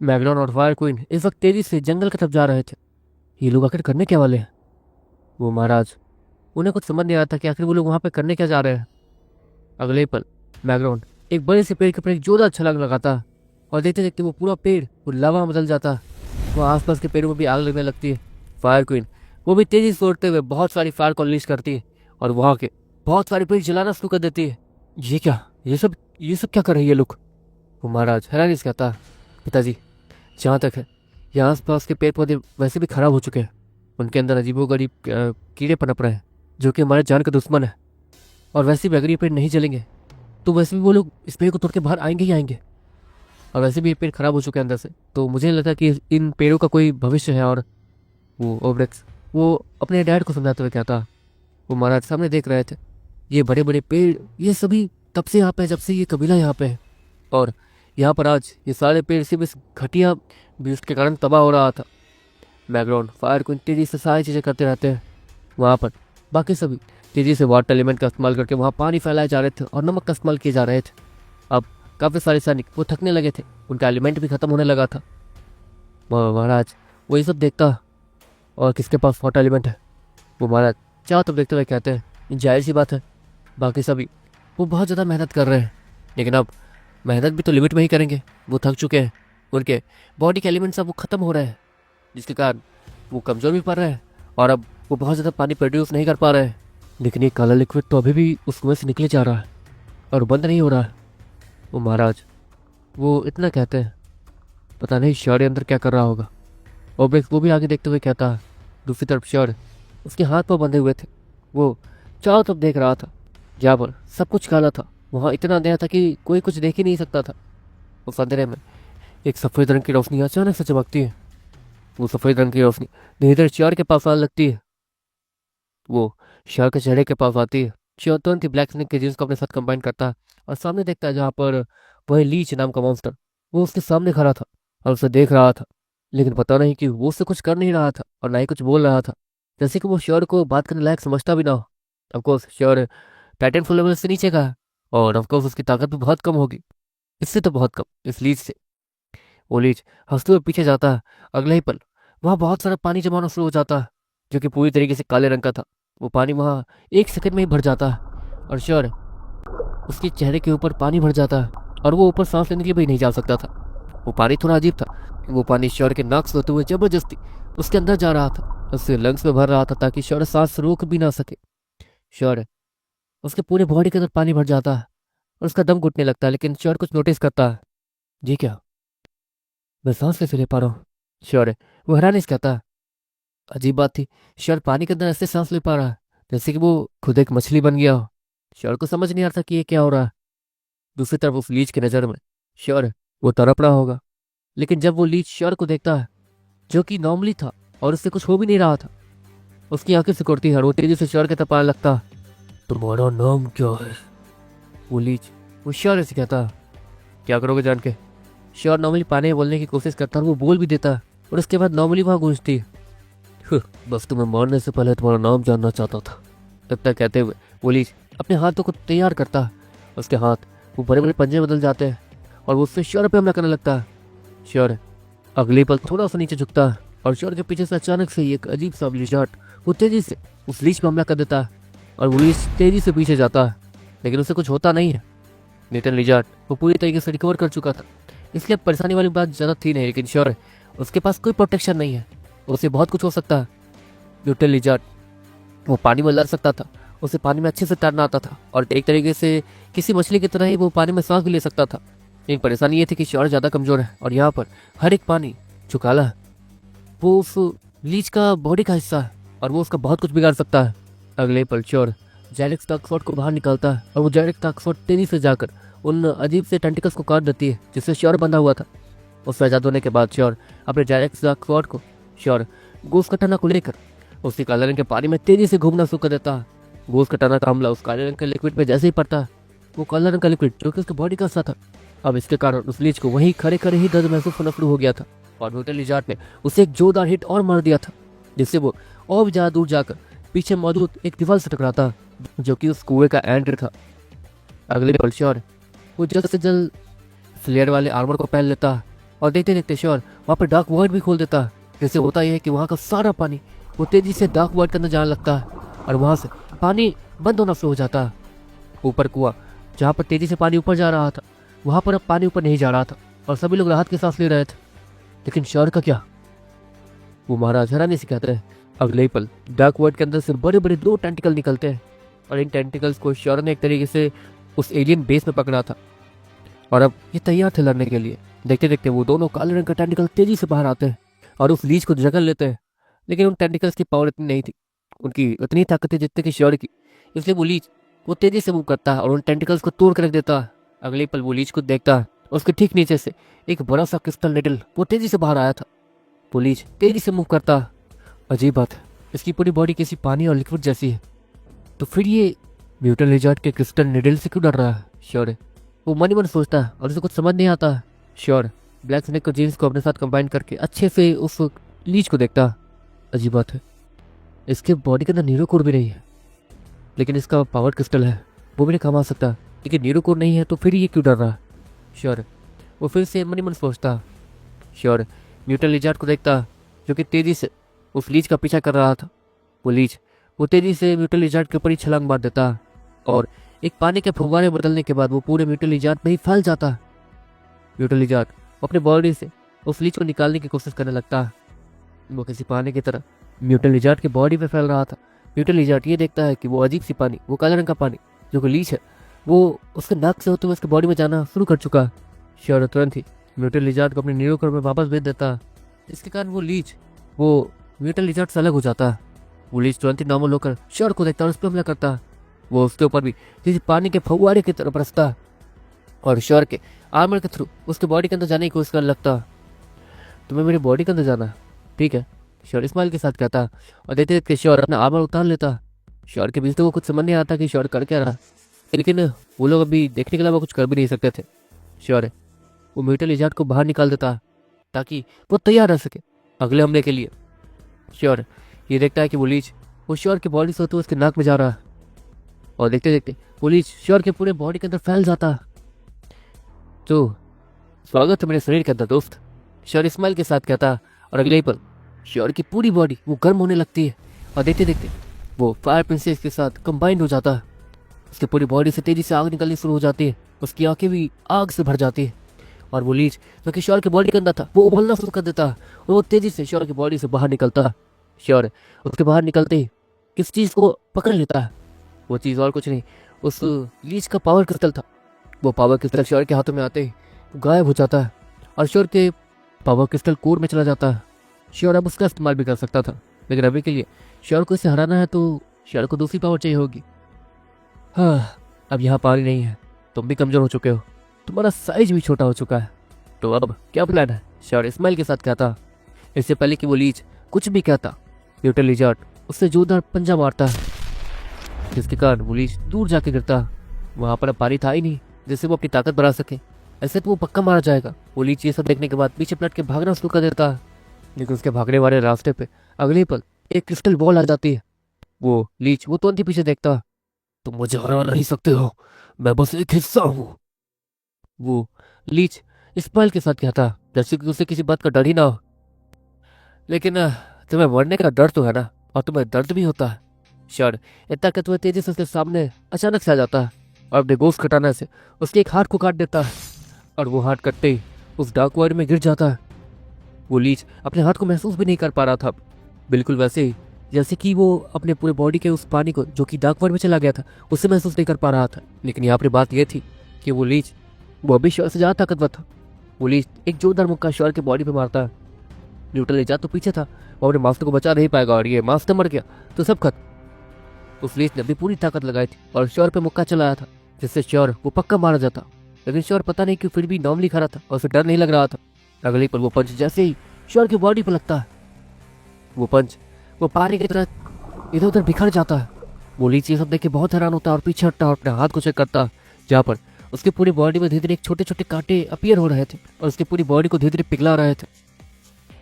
मैगलॉन और fire queen इस वक्त तेजी से जंगल की तरफ जा रहे थे। ये लोग आखिर करने क्या वाले हैं? वो महाराज, उन्हें कुछ समझ नहीं आ रहा था कि आखिर वो लोग वहां पे करने क्या जा रहे हैं। अगले ही पल मैगलॉन एक बड़े से पेड़ के ऊपर एक जोरदार छलांग लगाता और देखते देखते वो पूरा पेड़ वो लावा में बदल जाता। वह आसपास के पेड़ों में भी आग लगने लगती है। फायर क्वीन वो भी तेजी से उड़ते हुए बहुत सारी फायर को अनलीश करती है और वहां के बहुत सारे पेड़ जलाना शुरू कर देती है। ये क्या, ये सब क्या कर रही है लोग? वो महाराज हैरानी से कहता, पिताजी, जहाँ तक है यहाँ आसपास के पेड़ पौधे वैसे भी खराब हो चुके हैं। उनके अंदर अजीबोगरीब कीड़े पनप रहे हैं जो कि हमारे जान का दुश्मन है। और वैसे भी अगर ये पेड़ नहीं जलेंगे तो वैसे भी वो लोग इस पेड़ को तोड़ के बाहर आएंगे ही आएंगे। और वैसे भी ये पेड़ खराब हो चुके हैं अंदर से, तो मुझे नहीं लगता कि इन पेड़ों का कोई भविष्य है। और वो ओब्रेक्स वो अपने डैड को समझाते हुए कहता, वो महाराज सामने देख रहे थे, ये बड़े बड़े पेड़ ये सभी तब से यहाँ पे है जब से ये कबीला यहाँ पे है। और यहाँ पर आज ये सारे पेड़ सिर्फ इस घटिया बीज के कारण तबाह हो रहा था। बैकग्राउंड फायर को तेजी से सारी चीज़ें करते रहते हैं। वहाँ पर बाकी सभी तेजी से वाटर एलिमेंट का इस्तेमाल करके वहाँ पानी फैलाए जा रहे थे और नमक का इस्तेमाल किए जा रहे थे। अब काफ़ी सारे सैनिक वो थकने लगे थे, उनका एलिमेंट भी खत्म होने लगा था। महाराज वो ये सब देखता, और किसके पास वाटर एलिमेंट है? वो महाराज चाहो तब देखते हुए कहते हैं, जाहिर सी बात है, बाकी सभी वो बहुत ज़्यादा मेहनत कर रहे हैं, लेकिन अब मेहनत भी तो लिमिट में ही करेंगे। वो थक चुके हैं, उनके बॉडी के एलिमेंट्स अब वो ख़त्म हो रहे हैं, जिसके कारण वो कमज़ोर भी पड़ रहे हैं और अब वो बहुत ज़्यादा पानी प्रोड्यूस नहीं कर पा रहे हैं। लेकिन ये काला लिक्विड तो अभी भी उस कुएं से निकले जा रहा है और बंद नहीं हो रहा है। वो महाराज वो इतना कहते हैं, पता नहीं शौर्य अंदर क्या कर रहा होगा। ओब्रेक्स वो भी आगे देखते हुए कहता है। दूसरी तरफ शौर्य उसके हाथ पाँव बंधे हुए थे, वो चारों तरफ देख रहा था। जहाँ पर सब कुछ काला था वहाँ इतना अंधेरा था कि कोई कुछ देख ही नहीं सकता था। उस अंधेरे में एक सफ़ेद रंग की रोशनी अचानक से चमकती है। वो सफ़ेद रंग की रोशनी धीरे धीरे शौर्य के पास आने लगती है। वो शौर्य के चेहरे के पास आती है। शौर्य तुरंत ही ब्लैक स्नेक के जीन्स को अपने साथ कंबाइन करता है और सामने देखता है जहाँ पर वही लीच नाम का मॉन्स्टर वो उसके सामने खड़ा था और उसे देख रहा था। लेकिन पता नहीं कि वो उससे कुछ कर नहीं रहा था और ना ही कुछ बोल रहा था, जैसे कि वो शौर्य को बात करने लायक समझता भी ना हो। ऑफकोर्स शौर्य टाइटन फुल लेवल से नीचे का है और ऑफकोर्स उसकी ताकत भी बहुत कम होगी, इससे तो बहुत कम, इस लीच से। वो लीच हंसते हुए पीछे जाता है। अगले ही पल वहाँ बहुत सारा पानी जमा होना शुरू हो जाता है जो कि पूरी तरीके से काले रंग का था। वो पानी वहाँ एक सेकंड में ही भर जाता है और शौर्य उसके चेहरे के ऊपर पानी भर जाता है और वो ऊपर सांस लेने के लिए भी नहीं जा सकता था। वो पानी थोड़ा अजीब था। वो पानी शौर्य के नाक से होते हुए जबरदस्ती उसके अंदर जा रहा था, उसके लंग्स में भर रहा था ताकि शौर्य सांस रोक भी ना सके। शौर्य उसके पूरे बॉडी के अंदर पानी भर जाता है और उसका दम घुटने लगता है, लेकिन शौर्य कुछ नोटिस करता है। जी क्या, मैं सांस कैसे ले पा रहा हूँ? शौर्य वो हैरानी से कहता है। अजीब बात थी, शौर्य पानी के अंदर ऐसे सांस ले पा रहा है जैसे कि वो खुद एक मछली बन गया हो। शौर्य को समझ नहीं आ रहा था कि ये क्या हो रहा है। दूसरी तरफ उस लीच की नज़र में शौर्य वो तड़प रहा होगा, लेकिन जब वो लीच शौर्य को देखता है जो कि नॉर्मली था और उससे कुछ हो भी नहीं रहा था, उसकी आंखें सिकुड़ती है और वो तेजी से शौर्य के तरफ आने लगता। तुम्हारा नाम क्या है? वो लीच वो शौर्य से कहता। क्या करोगे जान के? शौर्य नॉर्मली पानी में बोलने की कोशिश करता और वो बोल भी देता और उसके बाद नॉर्मली वहाँ गूंजती। बस तुम्हें मारने से पहले तुम्हारा नाम जानना चाहता था। इतना कहते हुए वो लीच अपने हाथों को तैयार करता। उसके हाथ वो बड़े बड़े पंजे में बदल जाते हैं और वो उससे शौर्य पे हमला करने लगता है। शौर्य अगले पल थोड़ा सा नीचे झुकता है और शौर्य के पीछे से अचानक से एक अजीब सा लिजार्ड वो तेजी से उस लीच पे हमला कर देता है और वो लीच तेजी से पीछे जाता है, लेकिन उसे कुछ होता नहीं है। नेटन लिजार्ड वो पूरी तरीके से रिकवर कर चुका था, इसलिए अब परेशानी वाली बात ज़्यादा थी नहीं। लेकिन शौर्य उसके पास कोई प्रोटेक्शन नहीं है, उसे बहुत कुछ हो सकता है। न्यूटन लिजार्ड वो पानी में लड़ सकता था, उसे पानी में अच्छे से तैरना आता था और एक तरीके से किसी मछली की तरह ही वो पानी में सांस भी ले सकता था। लेकिन परेशानी ये थी कि शौर्य ज़्यादा कमज़ोर है और यहाँ पर हर एक पानी जो काला है वो उस लीच का बॉडी का हिस्सा है और वो उसका बहुत कुछ बिगाड़ सकता है। अगले पल शौर्य जैरिक्स टास्कफोर्स को बाहर निकालता है और वो जैरिक्स टास्कफोर्स तेजी से जाकर उन अजीब से टेंटिकल्स को काट देती है जिससे शौर्य बंधा हुआ था। उससे आज़ाद होने के बाद शौर्य अपने जैरिक्स टास्कफोर्स को शौर्य गोश्त कटाना को लेकर उसी काले रंग के पानी में तेजी से घूमना शुरू कर देता है। गोश्त कटाना का हमला उस काले रंग के लिक्विड पे जैसे ही पड़ता है, वो काला रंग का लिक्विड जो कि उसके बॉडी का हिस्सा था, अब इसके कारण उस लीच को वहीं खड़े खड़े ही दर्द महसूस होना शुरू हो गया था और न्यूटन लिजार्ड ने उसे एक जोरदार हिट और मार दिया था, जिससे वो और भी ज़्यादा दूर जाकर पीछे मौजूद एक दीवार से टकराता जो कि उस कुएं का एंड था। अगले पल शौर्य वो जल्द से जल्द फ्लेयर वाले आर्मर को पहन लेता और देखते देखते श्योर वहाँ पर डार्क वॉइड भी खोल देता है। जिससे होता यह है कि वहाँ का सारा पानी वो तेजी से डार्क वॉइड के अंदर जाने लगता है और वहाँ से पानी बंद होना शुरू हो जाता है। ऊपर कुआं जहाँ पर तेजी से पानी ऊपर जा रहा था, वहाँ पर अब पानी ऊपर नहीं जा रहा था और सभी लोग राहत की सांस ले रहे थे। लेकिन श्योर का क्या? वो महाराज हैरानी से कहते हैं। अगले ही पल डार्क वॉइड के अंदर से बड़े बड़े 2 टेंटिकल निकलते हैं और इन टेंटिकल्स को श्योर ने एक तरीके से उस एलियन बेस में पकड़ा था और अब ये तैयार थे लड़ने के लिए। देखते देखते वो दोनों काले रंग का टेंटिकल तेजी से बाहर आते हैं और उस लीच को जकड़ लेते हैं। लेकिन उन टेंटिकल्स की पावर इतनी नहीं थी, उनकी इतनी ताकत थी जितने की श्योर की। इसलिए वो लीच वो तेजी से मूव करता है और उन टेंटिकल्स को तोड़ कर रख देता है। अगले पल वो लीच को देखता है, उसके ठीक नीचे से एक बड़ा सा क्रिस्टल निडल वो तेजी से बाहर आया था। वो लीच तेजी से मूव करता है। अजीब बात है, इसकी पूरी बॉडी किसी पानी और लिक्विड जैसी है। तो फिर ये म्यूटल लिजार्ड के क्रिस्टल निडल से क्यों डर रहा है? श्योर है वो मन ही मन सोचता है और उसे कुछ समझ नहीं आता। श्योर ब्लैक स्नेक और जेम्स को अपने साथ कंबाइन करके अच्छे से उस लीच को देखता। अजीब बात है, इसके बॉडी के अंदर नीरो कोर भी नहीं है, लेकिन इसका पावर क्रिस्टल है, वो भी नहीं काम आ सकता। लेकिन नीरो कोर नहीं है तो फिर ये क्यों डर रहा है? श्योर वो फिर से मन ही मन सोचता। श्योर म्यूटल लिजार्ड को देखता जो कि तेजी से उस लीच का पीछा कर रहा था। वो लीच वो तेजी से म्यूटल लिजार्ड के ऊपर ही छलांग मार देता और एक पानी के फुव्वारे बदलने के बाद वो पूरे म्यूटल लिजार्ड में ही फैल जाता। म्यूटल लिजार्ड अपने बॉडी से उस लीच को निकालने की कोशिश करने लगता है। वो किसी पानी की तरह म्यूटल लिजार्ड के बॉडी पे फैल रहा था। म्यूटल लिजार्ड ये देखता है कि वो अजीब सी पानी, वो काले रंग का पानी जो कि लीच है, वो उसके नाक से होते हुए उसके बॉडी में जाना शुरू कर चुका है। श्योर तुरंत ही म्यूटल लिजार्ड को अपने नीरो कोर में वापस भेज देता है। इसके कारण वो लीच वो म्यूटल लिजार्ड से अलग हो जाता है। वो लीच तुरंत ही नॉर्मल होकर श्योर को देखता है और उस पर हमला करता है। वो उसके ऊपर भी किसी पानी के फव्वारे की तरफ बरसता है और श्योर के आर्मर के थ्रू उसके बॉडी के अंदर जाने की कोशिश करने लगता। तुम्हें मेरी बॉडी के अंदर जाना है, ठीक है? श्योर स्माइल के साथ कहता और देखते देखते श्योर अपना आर्मर उतार लेता। श्योर के बीच तो वो कुछ समझ नहीं आता कि श्योर कर क्या रहा, लेकिन वो लोग अभी देखने के अलावा कुछ कर भी नहीं सकते थे। श्योर वो म्यूटल लिजार्ड को बाहर निकाल देता ताकि वो तैयार रह सके अगले हमले के लिए। श्योर ये देखता है कि वो लीच वो श्योर की बॉडी से होते हुए उसके नाक में जा रहा है और देखते देखते वो लीच श्योर के पूरे बॉडी के अंदर फैल जाता। तो स्वागत है मेरे शरीर के अंदर दोस्त, श्योर स्माइल के साथ कहता और अगले ही पल श्योर की पूरी बॉडी वो गर्म होने लगती है और देखते देखते वो फायर प्रिंसेस के साथ कंबाइंड हो जाता है। उसकी पूरी बॉडी से तेजी से आग निकलनी शुरू हो जाती है, उसकी आंखें भी आग से भर जाती है और वो लीच जो कि श्योर की बॉडी के अंदर था वो उबलना शुरू कर देता और वो तेजी से श्योर की बॉडी से बाहर निकलता। श्योर उसके बाहर निकलते ही किस चीज़ को पकड़ लेता है। वो चीज़ और कुछ नहीं, उस लीच का पावर क्रिस्टल था। वो पावर क्रिस्टल श्योर के हाथों में आते ही गायब हो जाता है और श्योर के पावर क्रिस्टल कोर में चला जाता है। श्योर अब उसका इस्तेमाल भी कर सकता था, लेकिन अभी के लिए श्योर को इसे हराना है तो श्योर को दूसरी पावर चाहिए होगी। हाँ, अब यहाँ पानी नहीं है, तुम भी कमज़ोर हो चुके हो, तुम्हारा साइज भी छोटा हो चुका है, तो अब क्या प्लान है? श्योर स्माइल के साथ कहता। इससे पहले कि वो लीच कुछ भी कहता, म्यूटल लिजार्ड उससे जोरदार पंजा मारता है, जिसके कारण वो लीच दूर जाके गिरता। वहाँ पर अब पानी था ही नहीं जिससे वो अपनी ताकत बढ़ा सके, ऐसे तो वो पक्का मारा जाएगा। वो लीच ये सब देखने के बाद पीछे पलट के भागना शुरू कर देता है, लेकिन उसके भागने वाले रास्ते पे अगले ही पल एक क्रिस्टल बॉल आ जाती है। वो लीच वो तुरंत ही पीछे देखता। तुम मुझे हरा नहीं सकते हो, मैं बस एक हिस्सा हूँ, वो लीच स्माइल के साथ कहता, जैसे कि उसे किसी बात का डर ही ना हो। लेकिन तुम्हें मरने का डर तो है ना, और तुम्हें दर्द भी होता है। श्योर इतना कि तुम्हें तेजी से उसके सामने अचानक से आ जाता है और अपने गोश्त कटाने से उसके एक हाथ को काट देता है और वो हाथ कटते ही उस डार्क वॉइड में गिर जाता है। वो लीच अपने हाथ को महसूस भी नहीं कर पा रहा था, बिल्कुल वैसे ही जैसे कि वो अपने पूरे बॉडी के उस पानी को जो कि डार्क वॉइड में चला गया था उसे महसूस नहीं कर पा रहा था। लेकिन यहाँ पर बात यह थी कि वो लीच वो अभी श्योर से ज़्यादा ताकतवर था। वो लीच एक जोरदार मुक्का श्योर के बॉडी पे मारता है। म्यूटल लिजार्ड तो पीछे था, वो अपने मास्टर को बचा नहीं पाएगा और ये मास्टर मर गया तो सब खत्म। उस लीच ने भी पूरी ताकत लगाई थी और श्योर पे मुक्का चलाया था, जिससे श्योर वो पक्का मारा जाता। लेकिन श्योर पता नहीं क्यों फिर भी नॉर्मली खड़ा था और उसे डर नहीं लग रहा था। अगले पर वो पंच जैसे ही श्योर की बॉडी पर लगता है, वो पंच वो पानी की तरह इधर उधर बिखर जाता है। वो लीच ये सब देख के बहुत हैरान होता है और पीछे हटता और अपने हाथ को चेक करता, जहाँ पर उसकी पूरी बॉडी में धीरे धीरे छोटे छोटे कांटे अपीयर हो रहे थे और उसकी पूरी बॉडी को धीरे धीरे पिघला रहे थे।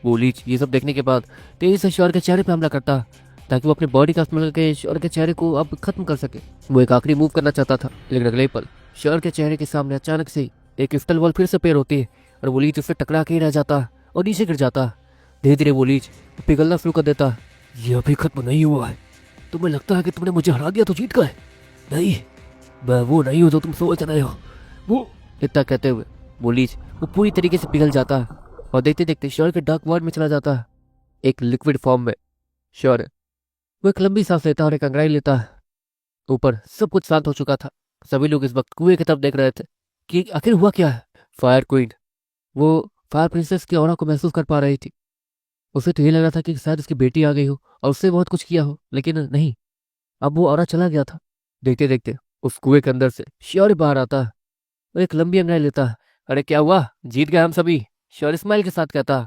वो लीच ये सब देखने के बाद तेजी से श्योर के चेहरे पे हमला करता ताकि वो अपनी बॉडी का इस्तेमाल करके श्योर के चेहरे को अब खत्म कर सके। वो एक आखिरी मूव करना चाहता था, लेकिन अगले पल श्योर के चेहरे के सामने अचानक से एक क्रिस्टल बॉल फिर से पेयर होती है और वो लीच उससे टकरा के ही रह जाता और नीचे गिर जाता। धीरे धीरे वो लीच पिघलना शुरू कर देता। ये अभी खत्म नहीं हुआ है। तुम्हें लगता है कि तुमने मुझे हरा दिया तो जीत गए? नहीं, मैं वो नहीं हूँ जो तुम सोच रहे हो। वो इतना कहते हुए वो लीच वो पूरी तरीके से पिघल जाता और देखते देखते श्योर के डार्क वर्ल्ड में चला जाता, एक लिक्विड फॉर्म में। श्योर वो एक लंबी सांस लेता और एक अंगड़ाई लेता। ऊपर सब कुछ शांत हो चुका था। सभी लोग इस वक्त कुएं की तरफ देख रहे थे कि आखिर हुआ क्या है। फायर क्वीन वो फायर प्रिंसेस की ऑरा को महसूस कर पा रही थी। उसे तो ये लग रहा था कि शायद उसकी बेटी आ गई हो और उससे बहुत कुछ किया हो, लेकिन नहीं, अब वो ऑरा चला गया था। देखते देखते उस कुएं के अंदर से श्योर बाहर आता और एक लंबी अंगड़ाई लेता। अरे क्या हुआ, जीत गए हम सभी, श्योर स्माइल के साथ कहता।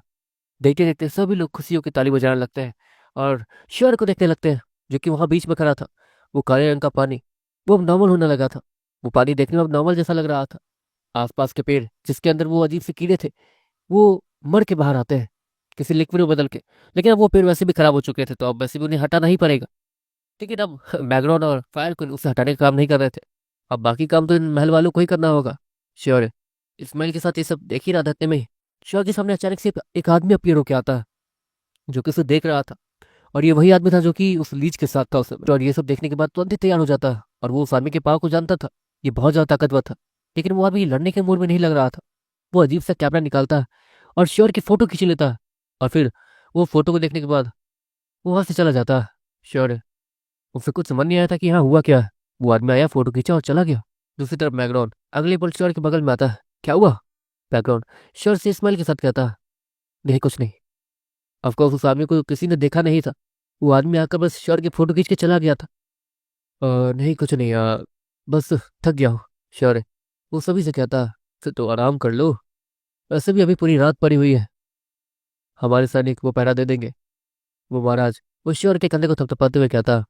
देखते देखते सभी लोग खुशियों की ताली बजाने लगते हैं और श्योर को देखने लगते हैं जो कि वहां बीच में खड़ा था। वो काले रंग का पानी वो अब नॉर्मल होने लगा था। वो पानी देखने में अब नॉर्मल जैसा लग रहा था। आसपास के पेड़ जिसके अंदर वो अजीब से कीड़े थे वो मर के बाहर आते हैं किसी लिक्विड में बदल के। लेकिन अब वो पेड़ वैसे भी खराब हो चुके थे तो अब वैसे भी उन्हें हटाना ही पड़ेगा। लेकिन अब बैकग्राउंड और फायर को उसे हटाने का काम नहीं कर रहे थे। अब बाकी काम तो इन महल वालों को ही करना होगा। श्योर है इस्माइल के साथ ये सब देख ही रहा था इतने में श्योर के सामने अचानक से एक आदमी अपीयर होकर आता जो कि उसे देख रहा था। और ये वही आदमी था जो कि उस लीच के साथ था उस समय। और ये सब देखने के बाद तुरंत ही तैयार हो जाता और वो उस आदमी के पाव को जानता था। ये बहुत ज्यादा ताकतवर था, लेकिन वो आदमी लड़ने के मूड में नहीं लग रहा था। वो अजीब सा कैमरा निकालता और श्योर की फोटो खींच लेता और फिर वो फोटो को देखने के बाद वो वहां से चला जाता। श्योर उसे कुछ समझ नहीं आया था कि हाँ हुआ क्या है। वो आदमी आया, फोटो खींचा और चला गया। दूसरी तरफ बैकग्राउंड अगले पल श्योर के बगल में आता। क्या हुआ? बैकग्राउंड श्योर से स्माइल के साथ कहता, नहीं कुछ नहीं। ऑफकोर्स उस आदमी को किसी ने देखा नहीं था। वो आदमी आकर बस श्योर की फोटो खींच के चला गया था। नहीं कुछ नहीं, बस थक गया हूँ। श्योर वो सभी से कहता, फिर तो आराम कर लो, वैसे भी अभी पूरी रात पड़ी हुई है। हमारे सैनिक वो पहरा दे देंगे। वो महाराज वो श्योर के कंधे को थपथपाते हुए कहता,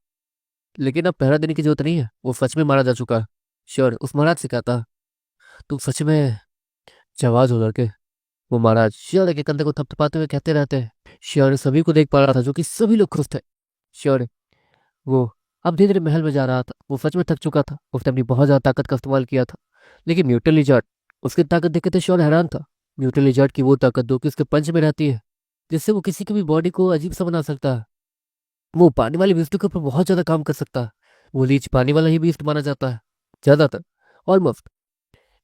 लेकिन अब पहरा देने की जरूरत नहीं है, वो सच में मारा जा चुका है। श्योर उस महाराज से कहता, तुम सच में जाबाज हो लड़के। वो महाराज श्योर के कंधे को थपथपाते हुए कहते रहते हैं। श्योर सभी को देख पा रहा था जो कि सभी लोग खुश थे। श्योर वो अब धीरे धीरे महल में जा रहा था। वो सच में थक चुका था। उसने अपनी बहुत ज्यादा ताकत का इस्तेमाल किया था, लेकिन म्यूटल लिजार्ड उसकी ताकत देख के तो श्योर हैरान था। म्यूटल लिजार्ड की वो ताकत जो कि उसके पंच में रहती है, जिससे वो किसी की भी बॉडी को अजीब सा बना सकता है। वो पानी वाले बीस्टों के ऊपर बहुत ज्यादा काम कर सकता है। वो लीच पानी वाला ही बीस्ट माना जाता है ज्यादातर, ऑलमोस्ट।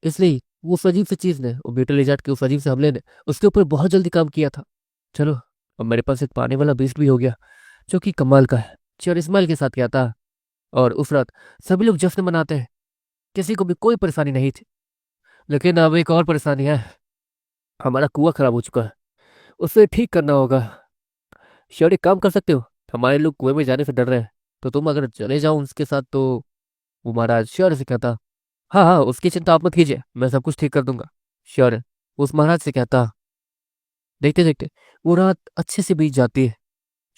इसलिए वो उस अजीब सी चीज ने, वो म्यूटल लिजार्ड के उस अजीब से हमले ने उसके ऊपर बहुत जल्दी काम किया था। चलो अब मेरे पास एक पानी वाला बीस्ट भी हो गया जो कि कमाल का है। श्योर इस्माइल के साथ क्या था। और उस रात सभी लोग जश्न मनाते हैं। किसी को भी कोई परेशानी नहीं थी। लेकिन अब एक और परेशानी है। हमारा कुआं खराब हो चुका है, उसे ठीक करना होगा। श्योर एक काम कर सकते हो, हमारे लोग कुएं में जाने से डर रहे हैं, तो तुम अगर चले जाओ उनके साथ तो। वो महाराज श्योर से कहता, हाँ हाँ उसकी चिंता आप मत कीजिए, मैं सब कुछ ठीक कर दूंगा। श्योर उस महाराज से कहता। देखते देखते वो रात अच्छे से बीत जाती है।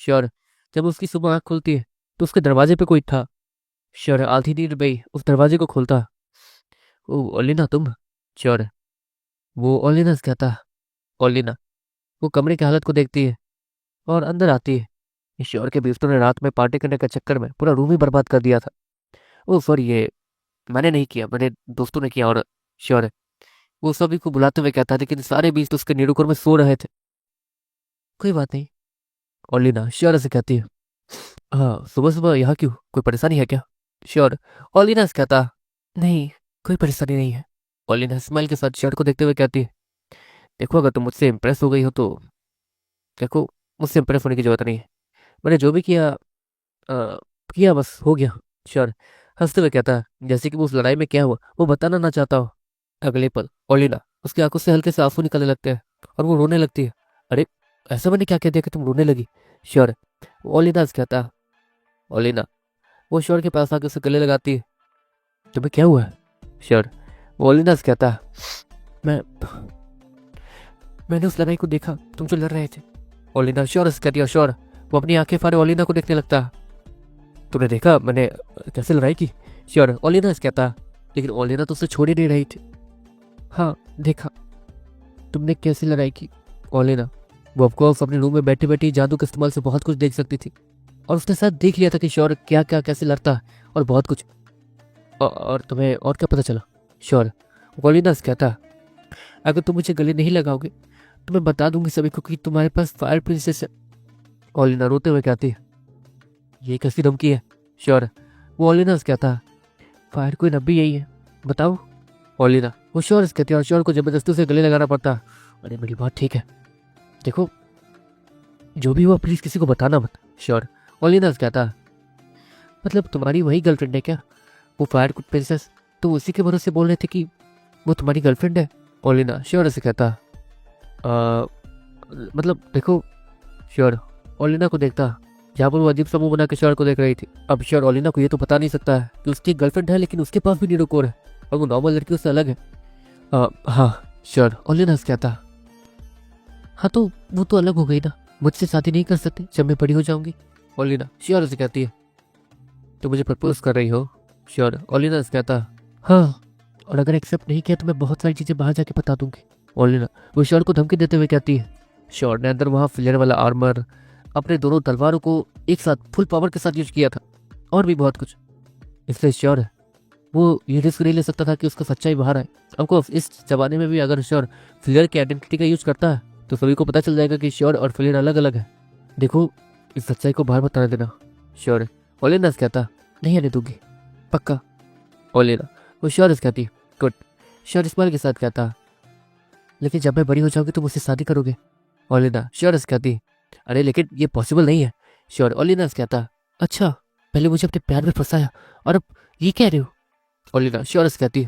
श्योर जब उसकी सुबह आँख खुलती है तो उसके दरवाजे पे कोई था। श्योर आधी नींद में ही उस दरवाजे को खोलता। ओ ओलिना तुम? श्योर वो ओलिना से कहता। ओलिना वो कमरे की हालत को देखती है और अंदर आती है। ईश्वर के दोस्तों ने रात में पार्टी करने के चक्कर में पूरा रूम ही बर्बाद कर दिया था। ओ सॉरी, ये मैंने नहीं किया, मेरे दोस्तों ने किया। और श्योर है वो सभी को बुलाते हुए कहता है, लेकिन सारे बीच तो उसके निरुकर में सो रहे थे। कोई बात नहीं, ओलिना श्योर से कहती है। हाँ सुबह सुबह यहाँ क्यों, कोई परेशानी है क्या? श्योर ओलिना से कहता, नहीं कोई परेशानी नहीं है। ओलिना स्माइल के साथ श्योर को देखते हुए कहती है, देखो अगर तुम मुझसे इम्प्रेस हो गई हो तो देखो, मुझसे इम्प्रेस होने की जरूरत नहीं है। मैंने जो भी किया किया बस हो गया। श्योर हंसते हुए कहता है जैसे कि वो उस लड़ाई में क्या हुआ वो बताना ना चाहता हो। अगले पल ओलिना उसकी आंखों से हल्के से आंसू निकलने लगते हैं और वो रोने लगती है। अरे ऐसा मैंने क्या कह दिया कि तुम रोने लगी? श्योर ओलिना से कहता है। ओलिना वो श्योर के पास आके उसे गले लगाती है। तुम्हें क्या हुआ है? श्योर ओलिना से कहता है, मैं मैंने उस लड़ाई को देखा, तुम जो लड़ रहे थे। ओलिना श्योर से कहती है। श्योर वो अपनी आंखें फाड़े ओलिना को देखने लगता है। तूने देखा मैंने कैसे लड़ाई की? श्योर ओलिना से कहता, लेकिन ओलिना तो उसे छोड़ ही नहीं रही थी। हाँ देखा, तुमने कैसे लड़ाई की? ओलिना वो ऑफकोर्स अपने रूम में बैठे बैठे जादू के इस्तेमाल से बहुत कुछ देख सकती थी और उसने शायद देख लिया था कि श्योर क्या क्या कैसे लड़ता है और बहुत कुछ। और तुम्हें और क्या पता चला? श्योर ओलिना से कहता, अगर तुम मुझे गले नहीं लगाओगे तो मैं बता दूंगी सभी को कि तुम्हारे पास फायर प्रिंसेस है। ओलिना रोते हुए कहती है, ये कैसी धमकी है? श्योर, वो ओलिना से कहता, फायर क्वीन अब भी यही है, बताओ। ओलिना, वो श्योर कहती है और श्योर को जबरदस्ती से गले लगाना पड़ता। अरे मेरी बात ठीक है, देखो जो भी हुआ प्लीज किसी को बताना मत। श्योर, ओलिना से कहता, मतलब तुम्हारी वही गर्लफ्रेंड है क्या, वो फायर क्वीन प्रिंसेस? तो उसी के भरोसे बोल रहे थे कि वो तुम्हारी गर्लफ्रेंड है? ओलिना श्योर से कहता, मतलब देखो। श्योर ओलिना को देखता, जहाँ पर वो अजीब सा मुंह बना के श्योर को देख रही थी। अब श्योर ओलिना को ये तो पता नहीं सकता है कि उसकी गर्लफ्रेंड है, लेकिन उसके पास भी नीरोकोर है और वो नॉर्मल लड़की उससे अलग है। हाँ श्योर, ओलिना से कहता, हाँ तो वो तो अलग हो गई ना, मुझसे शादी नहीं कर सकते जब मैं बड़ी हो जाऊंगी। ओलिना श्योर से कहती है, तो मुझे प्रपोज कर रही हो? श्योर ओलिना से कहता, हाँ, और अगर एक्सेप्ट नहीं किया तो मैं बहुत सारी चीजें बाहर जाके बता दूंगी। ओलिना वो श्योर को धमकी देते हुए कहती है। श्योर ने अंदर वहाँ फ्लेयर वाला आर्मर, अपने दोनों तलवारों को एक साथ फुल पावर के साथ यूज किया था और भी बहुत कुछ। इसलिए श्योर है वो ये रिस्क नहीं ले सकता था कि उसका सच्चाई बाहर आए। आपको इस जमाने में भी अगर श्योर फ्लेयर की आइडेंटिटी का यूज करता है तो सभी को पता चल जाएगा कि श्योर और फ्लेयर अलग अलग है। देखो इस सच्चाई को बाहर बता देना। श्योर है, ओलिना से कहता, नहीं आने दूंगी, पक्का। ओलिना वो श्योर से कहती, गुड। श्योर स्माइल के साथ कहता, लेकिन जब मैं बड़ी हो जाऊंगी तो मुझसे शादी करोगे? ओलिना श्योर से कहती, अरे लेकिन ये पॉसिबल नहीं है। श्योर ओलिना से कहता, अच्छा, पहले मुझे अपने प्यार में फंसाया और अब ये कह रहे हो? ओलिना श्योर से कहती,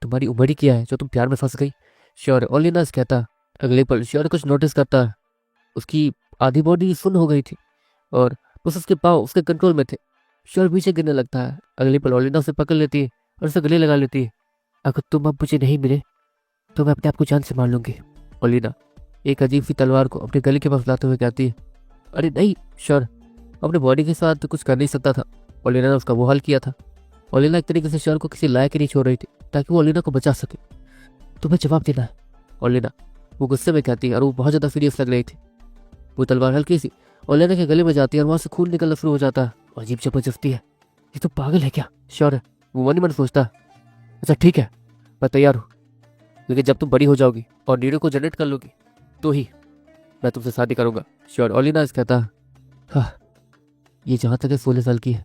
तुम्हारी उम्र ही क्या है जो तुम प्यार में फंस गई? श्योर ओलिना से कहता। अगले पल श्योर कुछ नोटिस करता है, उसकी आधी बॉडी सुन्न हो गई थी और बस उसके पाँव उसके कंट्रोल में थे। श्योर पीछे गिरने लगता है। अगले पल ओलिना उसे पकड़ लेती है और उसे गले लगा लेती है। अगर तुम अब मुझे नहीं मिले तो मैं अपने आप को जान से मार लूंगी। ओलिना एक अजीब सी तलवार को अपने गले के पास लाते हुए कहती है, अरे नहीं। श्योर अपने बॉडी के साथ कुछ कर नहीं सकता था। ओलिना ने उसका वो हाल किया था। ओलिना एक तरीके से श्योर को किसी लायक ही नहीं छोड़ रही थी ताकि वो ओलिना को बचा सके। तुम्हें जवाब देना है। ओलिना वो गुस्से में कहती है और वो बहुत ज़्यादा सीरियस लग रही थी। वो तलवार हल्की सी ओलिना के गले में जाती है और वहाँ से खून निकलना शुरू हो जाता है। अजीब जबरदस्ती है, ये तो पागल है क्या? श्योर है वो मन ही मन सोचता है। अच्छा ठीक है, मैं तैयार हूँ, लेकिन जब तुम बड़ी हो जाओगी और नीरो को जनरेट कर लोगी तो ही मैं तुमसे शादी करूंगा। श्योर ओलिना से कहता, हाँ, ये जहाँ तक है 16 साल की है,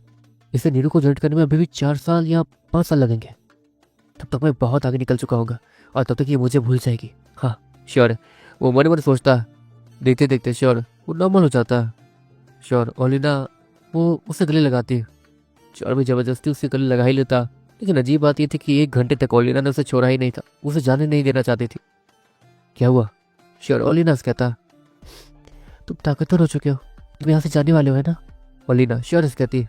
इसे नीरू को जनरेट करने में अभी भी 4 साल या 5 साल लगेंगे। तब तक मैं बहुत आगे निकल चुका होगा और तब तक ये मुझे भूल जाएगी। हाँ श्योर है वो मन मन सोचता है। देखते देखते श्योर वो नॉर्मल हो जाता है। श्योर ओलिना वो उसे गले लगाती है। श्योर भी जबरदस्ती उसे गले लगा ही लेता, लेकिन अजीब बात यह थी कि 1 घंटे तक ओलिना ने उसे छोड़ा ही नहीं था, उसे जाने नहीं देना चाहती थी। क्या हुआ? श्योर ओलिना से कहता, तुम ताकतवर हो चुके हो, तुम यहाँ से जाने वाले हो है ना? ओलिना श्योर से कहती,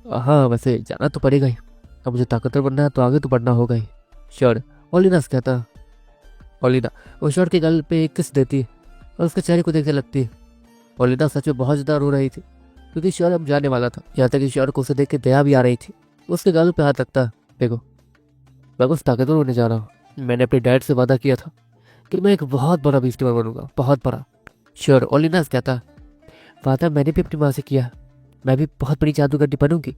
हाँ वैसे जाना तो पड़ेगा ही, अब मुझे ताकतवर बनना है तो आगे तो बढ़ना होगा ही। श्योर ओलिना से कहता। ओलिना वो श्योर के गल पे एक किस देती है और उसके चेहरे को देखने लगती है। ओलिना सच में बहुत ज़्यादा रो रही थी क्योंकि श्योर अब जाने वाला था। यहाँ तक कि श्योर को उसे देख के दया भी आ रही थी। उसके गालों पे हाथ रखता, देखो मैं कुछ ताकतवर होने जा रहा हूँ। मैंने अपने डैड से वादा किया था कि मैं एक बहुत बड़ा बिस्टमर बनूंगा, बहुत बड़ा। श्योर ओलिना से कहता, वादा मैंने भी अपनी माँ से किया, मैं भी बहुत बड़ी जादूगरनी बनूंगी।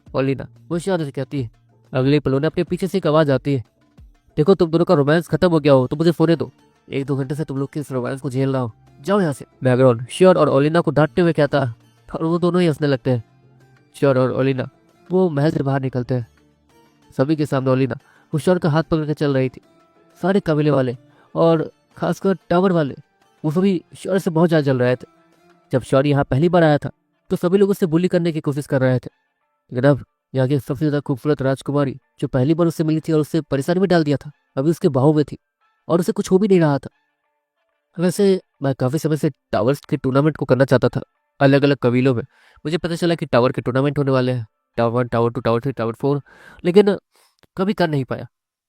ओलिना वो श्योर से कहती है। अगले पल उन्हें अपने पीछे से एक आवाज आती है, देखो तुम दोनों का रोमांस खत्म हो गया हो तो मुझे सोने दो, 1-2 घंटे से तुम लोग के इस रोमांस को झेल रहा हो, जाओ यहाँ से। बैकग्राउंड श्योर और ओलिना को डांटते हुए कहता और वो दोनों ही हंसने लगते हैं। श्योर और ओलिना वो महल से बाहर निकलते हैं। सभी के सामने ओलिना वो श्योर का हाथ पकड़ के चल रही थी। सारे कबीले वाले और खासकर टावर वाले वो सभी श्योर से बहुत ज़्यादा जल रहे थे। जब श्योर यहाँ पहली बार आया था तो सभी लोग उससे बुली करने की कोशिश कर रहे थे, लेकिन अब यहाँ की सबसे ज़्यादा खूबसूरत राजकुमारी जो पहली बार उससे मिली थी और उससे परेशानी में डाल दिया था, अभी उसके बाहों में थी और उसे कुछ हो भी नहीं रहा था। वैसे मैं काफ़ी समय से टावर्स के टूर्नामेंट को करना चाहता था अलग अलग कबीलों में। मुझे पता चला कि टावर के टूर्नामेंट होने वाले हैं, टावर 1, टावर 2, टावर 3, टावर 4, लेकिन कभी कर नहीं पाया।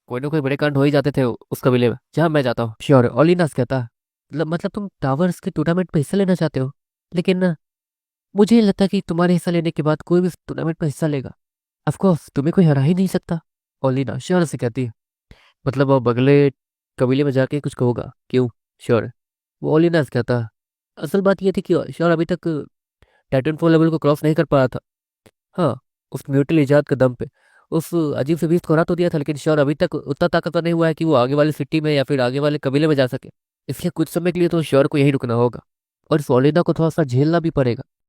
कोई ना कोई बड़े कांड हो ही जाते थे उस कबीले में जहाँ मैं जाता हूँ। श्योर ओलिनास कहता, मतलब तुम टावर्स के टूर्नामेंट में हिस्सा लेना चाहते हो, लेकिन मुझे नहीं लगता कि तुम्हारे हिस्सा लेने के बाद कोई भी इस टूर्नामेंट में हिस्सा लेगा। ऑफकोर्स तुम्हें कोई हरा ही नहीं सकता। ओलिना श्योर से कहती है, मतलब अब अगले कबीले में जाके कुछ कहोगा क्यों? श्योर वो ओलिना से कहता, असल बात यह थी कि श्योर अभी तक टाइटन 4 लेवल को क्रॉस नहीं कर पाया था। हाँ, उस म्यूटल इजाद के दम पे उस अजीब से बीस्ट को हरा तो दिया था, लेकिन श्योर अभी तक उतना ताकतवर नहीं हुआ है कि वो आगे वाली सिटी में या फिर आगे वाले कबीले में जा सके। इसलिए कुछ समय के लिए तो श्योर को यही रुकना होगा और इस ओलिंडा को थोड़ा सा झेलना भी पड़ेगा।